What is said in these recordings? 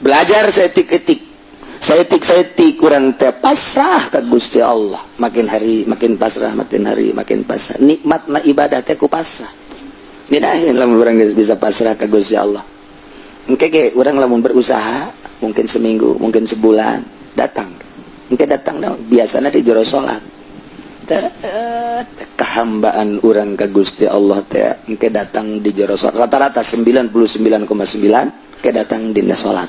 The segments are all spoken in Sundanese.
belajar seetik-etik kurang teh pasrah ka Gusti Allah, makin hari makin pasrah, makin hari makin pasrah. Nikmatna ibadah teh ku pasrah. Ninahin lamun urang bisa pasrah ka Gusti Allah. Engke ge urang lamun berusaha mungkin seminggu, mungkin sebulan datang. Engke datang biasana di jero salat. Kehambaan urang ka Gusti Allah teh engke datang di jero salat. Rata-rata 99,9 ke datang dina salat.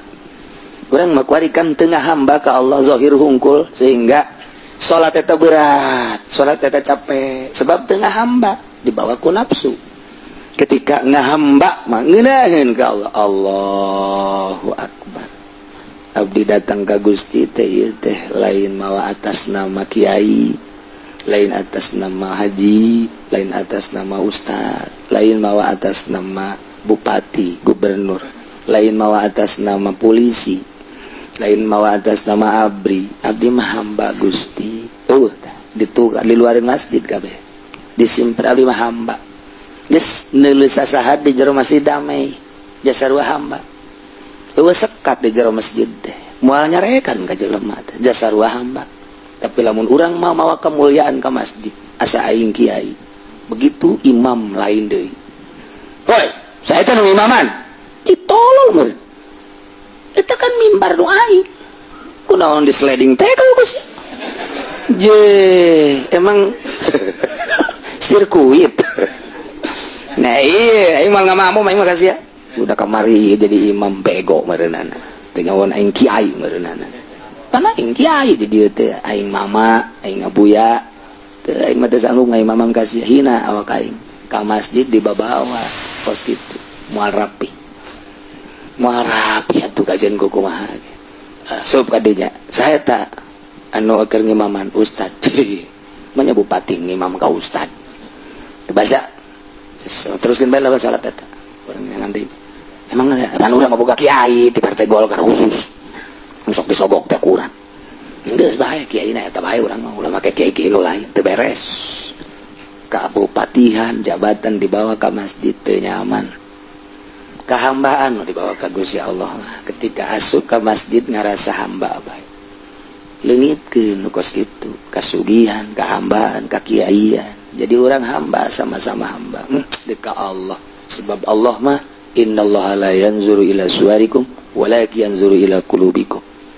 Urang makuarikan tengah hamba ke Allah zahir hungkul sehingga salat eta berat, salat eta capek sebab tengah hamba dibawa ku nafsu. Ketika ngahamba mah ngeunaheun ka Allah, Allahu akbar. Abdi datang ka Gusti teh lain mawa atas nama kiai, lain atas nama haji, lain atas nama ustad, lain mawa atas nama bupati, gubernur, lain mawa atas nama polisi, lain mawa atas nama abdi mah hamba Gusti. Ditukar di luar masjid kabeh disimpen abdi mah hamba geus neuleuh sasaha di jero masjid damai jasa sarua hamba eueuh sekat di jero masjid teh moal nyarekan ka jelema teh jasa sarua hamba. Tapi lamun urang mah mawa kemuliaan ka masjid asa aing kiai begitu imam lain deui. Hoi saya teh nu imaman ditolol meureun. Itu kan mimbar nu aing. Kunaon di sliding teh ka Gus. Emang sirkuit. Nah iya, aing mah ngamamu aing makasih ya. Udah kamari jadi imam bego meureunana. Teu nyawan aing kiai meureunana. Pan aing kiai di dieu teh, aing mama, aing abuya. Teu aing mah teu sanggup ngai mamam kasih hina awak aing. Ka masjid dibabawa kos kitu. Moal rapi. Moal rapi atuh kajian kumaha. Sup kadinya. Saya tak anu keur ngimaman ustad. Manya bupati ngimam ka ustad. Dibaca. Teruskeun bae lah salat eta. Urang nganti. Emang kan urang boga kiai di Partai Golkar khusus. Sok disogok teh kurang. Geus bae kiaina eta bae urang mah ulah make kiai nu lain teu beres. Kabupatihan jabatan dibawa ka masjid teu nyaman. Kehambaan dibawa ke Gusti Allah ketika asup ke masjid ngarasa hamba baik leungitkeun kos kitu kasugihan kehambaan kakiaian jadi orang hamba sama-sama hamba dekat Allah sebab Allah mah innallaha la yanzuru ila suwarikum walakin yanzuru ila qulubikum